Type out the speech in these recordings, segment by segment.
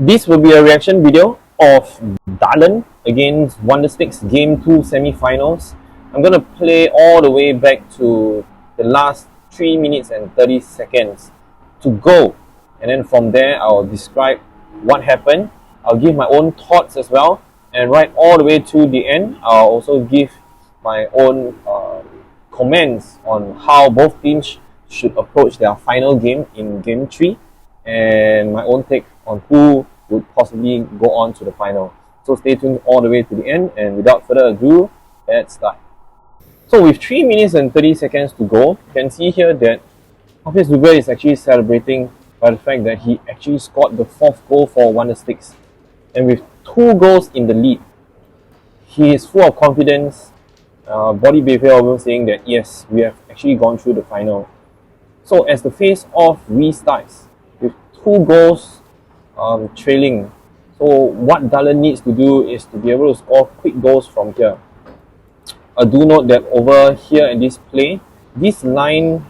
This will be a reaction video of Dalan against Wonderstick's Game 2 semi-finals. I'm going to play all the way back to the last 3 minutes and 30 seconds to go. And then from there, I'll describe what happened. I'll give my own thoughts as well. And right all the way to the end, I'll also give my own comments on how both teams should approach their final game in Game 3. And my own take on who would possibly go on to the final. So stay tuned all the way to the end, and without further ado, let's start. So with 3 minutes and 30 seconds to go, you can see here that Hafiz Zubair is actually celebrating by the fact that he actually scored the 4th goal for Wondersticks. And with 2 goals in the lead, he is full of confidence. Body behavior almost saying that yes, we have actually gone through the final. So as the face-off restarts, 2 goals trailing. So what Dalan needs to do is to be able to score quick goals from here. Do note that over here in this play, this line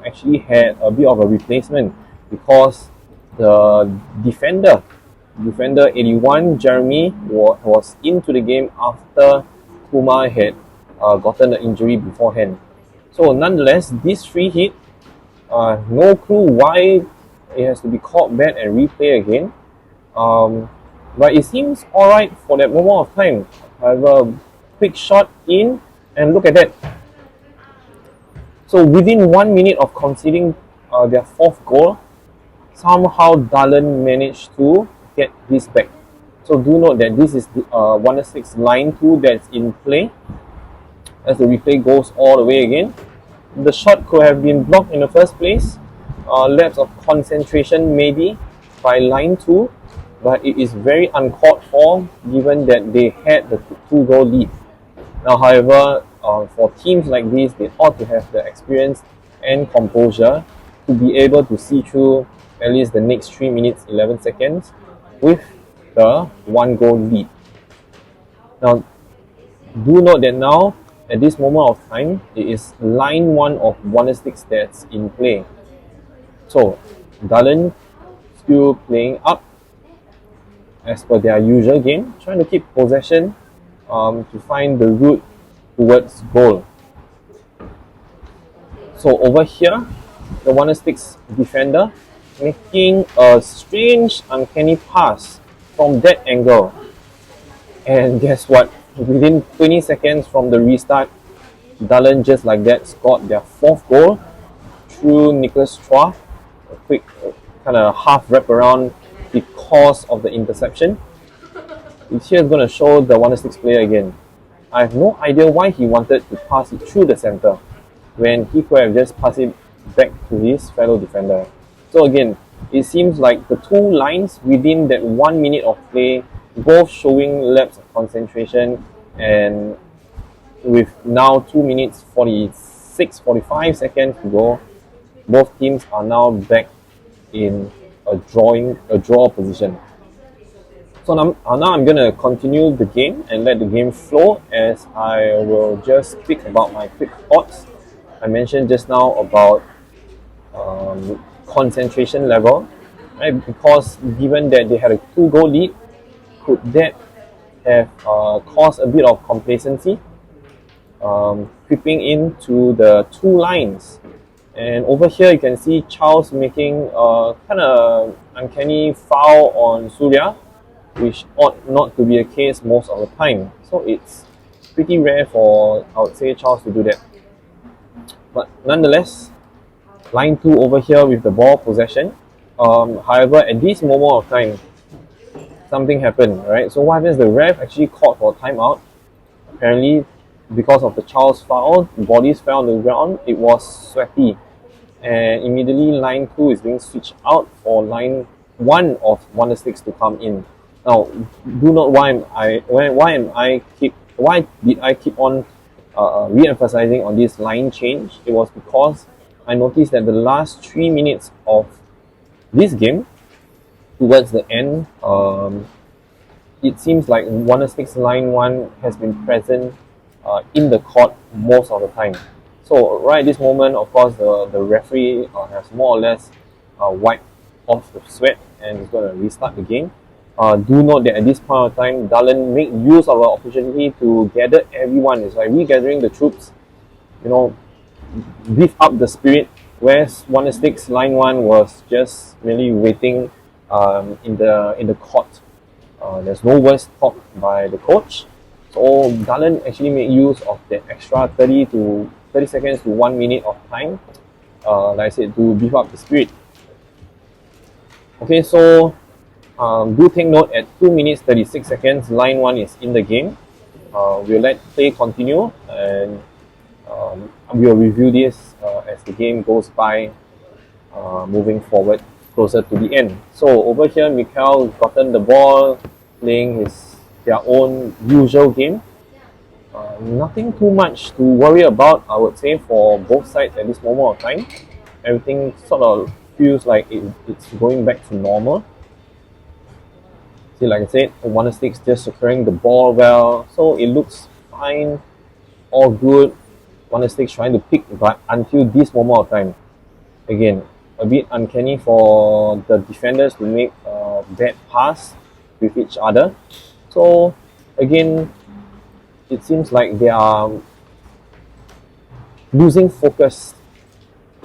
actually had a bit of a replacement because the defender 81, Jeremy, was into the game after Kumar had gotten the injury beforehand. So nonetheless, this free hit, no clue why it has to be caught back and replay again, but it seems alright for that moment of time. However, quick shot in, and look at that. So within 1 minute of conceding their 4th goal, somehow Dalan managed to get this back. So do note that this is the Wonderstick's line 2 that's in play. As the replay goes all the way again, the shot could have been blocked in the first place. Lapse of concentration maybe by line 2, but it is very uncalled for given that they had the 2-goal lead. Now, however, for teams like this, they ought to have the experience and composure to be able to see through at least the next 3 minutes 11 seconds with the 1-goal lead. Now, do note that now, at this moment of time, it is line 1 of Wondersticks that's in play. So, Dalan still playing up as per their usual game, trying to keep possession to find the route towards goal. So over here, the Wondersticks defender making a strange, uncanny pass from that angle. And guess what? Within 20 seconds from the restart, Dalan just like that scored their 4th goal through Nicholas Chua. A quick kind of half wrap around because of the interception. It's here going to show the Wondersticks player again. I have no idea why he wanted to pass it through the center when he could have just passed it back to his fellow defender. So again, it seems like the 2 lines within that 1 minute of play, both showing lapse of concentration, and with now 2 minutes 45 seconds to go, both teams are now back in a draw position. So now I'm going to continue the game and let the game flow, as I will just speak about my quick thoughts. I mentioned just now about concentration level, right? Because given that they had a 2-goal lead, could that have caused a bit of complacency creeping into the 2 lines? And over here you can see Charles making a kind of uncanny foul on Surya, which ought not to be the case most of the time. So it's pretty rare for, I would say, Charles to do that. But nonetheless, line 2 over here with the ball possession. However, at this moment of time, something happened, right? So what happens, the ref actually called for a timeout. Apparently, because of the Charles foul, bodies fell on the ground, it was sweaty. And immediately line 2 is being switched out for line 1 of Wondersticks to come in. Now, do note why did I keep on re-emphasizing on this line change. It was because I noticed that the last 3 minutes of this game, towards the end, it seems like Wonderstick's line 1 has been present in the court most of the time. So right at this moment, of course, the referee has more or less wiped off the sweat and is going to restart the game. Do note that at this point of time, Dallin made use of an opportunity to gather everyone. It's like regathering the troops, you know, beef up the spirit, whereas Wonderstick's line 1 was just really waiting in the court. There's no words talked by the coach. So Dallin actually made use of that extra 30 seconds to 1 minute of time, like I said, to beef up the spirit. Okay, so do take note at 2 minutes 36 seconds, line 1 is in the game. We'll let play continue, and we'll review this as the game goes by, moving forward closer to the end. So over here, Mikhail gotten the ball, playing their own usual game. Nothing too much to worry about, I would say, for both sides at this moment of time. Everything sort of feels like it's going back to normal. See, like I said, Wonderstick's just securing the ball well, so it looks fine, all good. Wonderstick's trying to pick, but until this moment of time, again, a bit uncanny for the defenders to make a bad pass with each other. So again, it seems like they are losing focus.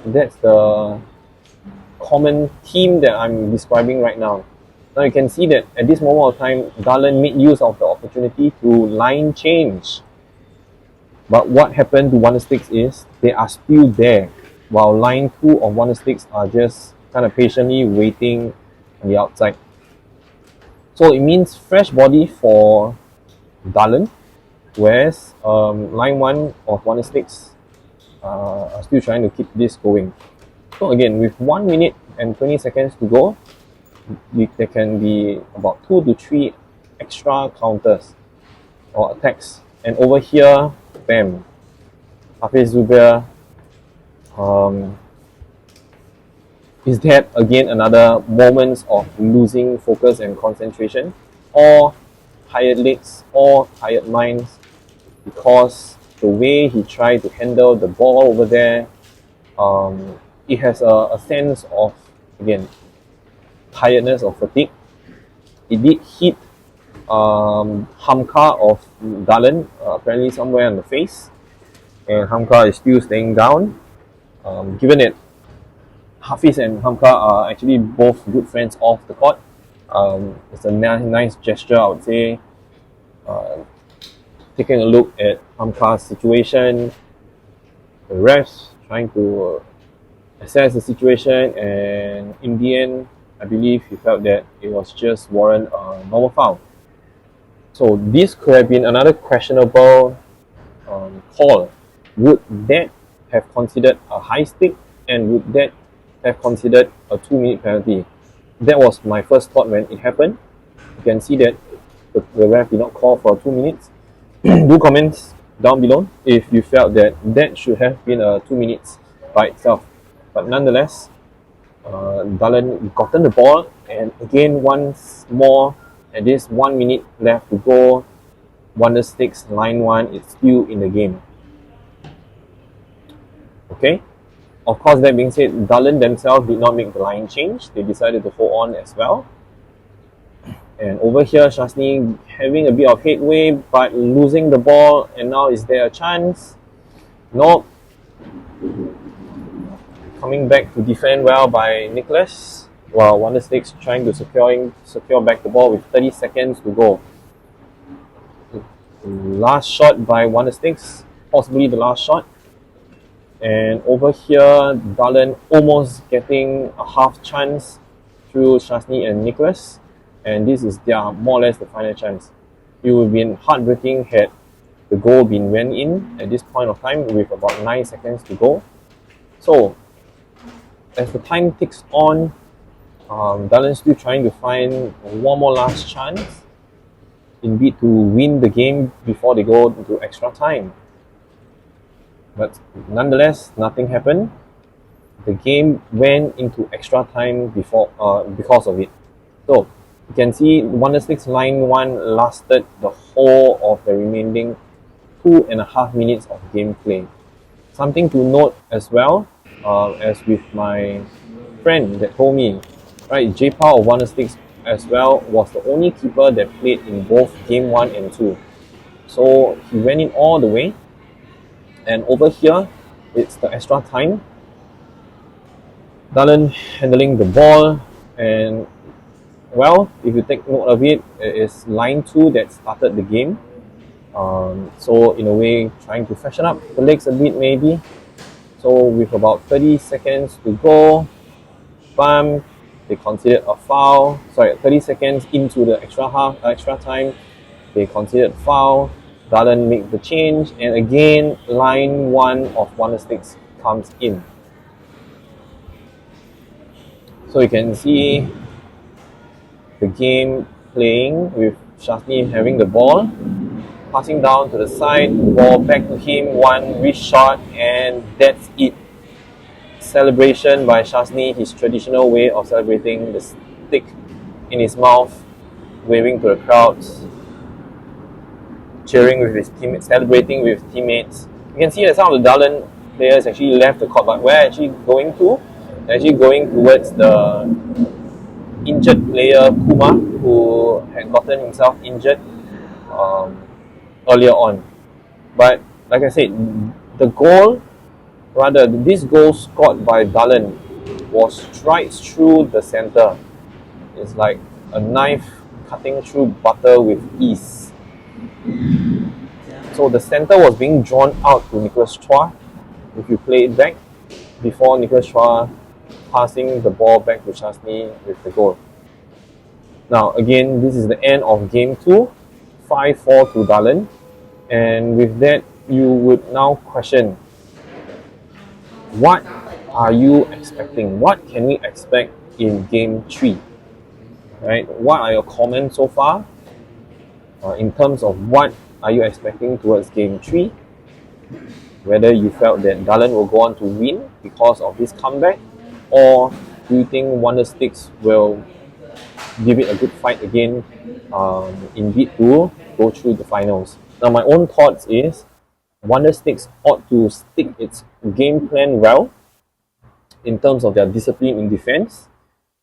That's the common theme that I'm describing right now. Now you can see that at this moment of time, Dallin made use of the opportunity to line change. But what happened to Wondersticks is they are still there, while line 2 of Wondersticks are just kind of patiently waiting on the outside. So it means fresh body for Dallin, whereas line 1 of Wondersticks are still trying to keep this going. So again, with 1 minute and 20 seconds to go, there can be about 2 to 3 extra counters or attacks. And over here, bam, Hafiz Zubair, is that again another moments of losing focus and concentration, or tired legs or tired minds, because the way he tried to handle the ball over there, it has a sense of, again, tiredness or fatigue. It did hit Hamka of Dallin, apparently somewhere on the face, and Hamka is still staying down. Given that Hafiz and Hamka are actually both good friends off the court, it's a nice gesture, I would say. Taking a look at Hamka's situation, the refs trying to assess the situation, and in the end, I believe he felt that it was just warrant a normal foul. So this could have been another questionable call. Would that have considered a high stick, and would that have considered a 2-minute penalty? That was my first thought when it happened. You can see that the ref did not call for 2 minutes. Do comments down below if you felt that that should have been a 2 minutes by itself. But nonetheless, Dallin gotten the ball, and again once more, at this 1 minute left to go, Wonderstick's line 1 is still in the game. Okay, of course, that being said, Dallin themselves did not make the line change. They decided to hold on as well. And over here, Shasni having a bit of headway, but losing the ball, and now is there a chance? Nope. Coming back to defend well by Nicholas, while Wonderstick's trying to secure back the ball with 30 seconds to go. Last shot by Wondersticks, possibly the last shot. And over here, Dallin almost getting a half chance through Shasni and Nicholas. And this is their more or less the final chance. It would have been heartbreaking had the goal been went in at this point of time with about 9 seconds to go. So, as the time ticks on, Dallin's still trying to find one more last chance in bid to win the game before they go into extra time. But nonetheless, nothing happened. The game went into extra time because of it. So, you can see Wonderstick's line 1 lasted the whole of the remaining 2.5 minutes of gameplay. Something to note as well, as with my friend that told me, right, J-Power of Wondersticks as well was the only keeper that played in both game 1 and 2. So he went in all the way. And over here, it's the extra time. Dallin handling the ball, and well, if you take note of it, it is line 2 that started the game. So in a way, trying to freshen up the legs a bit maybe. So with about 30 seconds to go, bam, they considered a foul. Sorry, 30 seconds into the extra time, they considered foul. Dallin make the change, and again, line 1 of Wondersticks comes in. So you can see the game playing with Shasni having the ball, passing down to the side, ball back to him, one wrist shot, and that's it. Celebration by Shasni, his traditional way of celebrating, the stick in his mouth, waving to the crowds, cheering with his teammates, celebrating with teammates. You can see that some of the Dallin players actually left the court, but where actually going to? They're actually going towards the injured player Kuma, who had gotten himself injured earlier on. But like I said, this goal scored by Dallin was straight through the center. It's like a knife cutting through butter with ease. So the center was being drawn out to Nicholas Chua. If you play it back, before Nicholas Chua passing the ball back to Shasni with the goal. Now again, this is the end of game 2, 5-4 to Dallin, and with that you would now question, what are you expecting? What can we expect in game 3? Right? What are your comments so far in terms of what are you expecting towards game 3? Whether you felt that Dallin will go on to win because of this comeback, or do you think Wondersticks will give it a good fight again in bid to go through the finals? Now my own thoughts is Wondersticks ought to stick its game plan well in terms of their discipline in defense,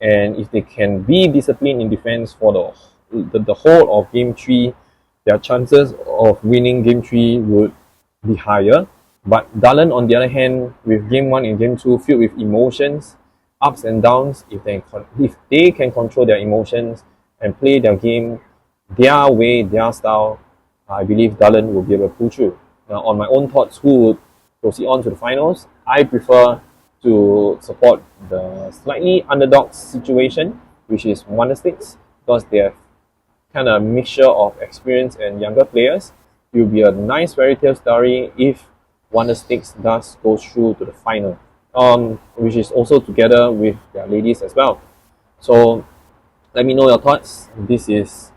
and if they can be disciplined in defense for the whole of game 3, their chances of winning game 3 would be higher. But Dallin, on the other hand, with game 1 and game 2 filled with emotions, ups and downs, if they can control their emotions and play their game their way, their style, I believe Dallin will be able to pull through. Now, on my own thoughts, who would proceed on to the finals, I prefer to support the slightly underdog situation, which is Wondersticks, because they have kind of a mixture of experience and younger players. It will be a nice fairy tale story if Wondersticks does go through to the final, which is also together with their ladies as well. So let me know your thoughts. This is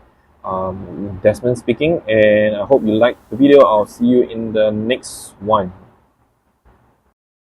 Desmond speaking, and I hope you liked the video. I'll see you in the next one.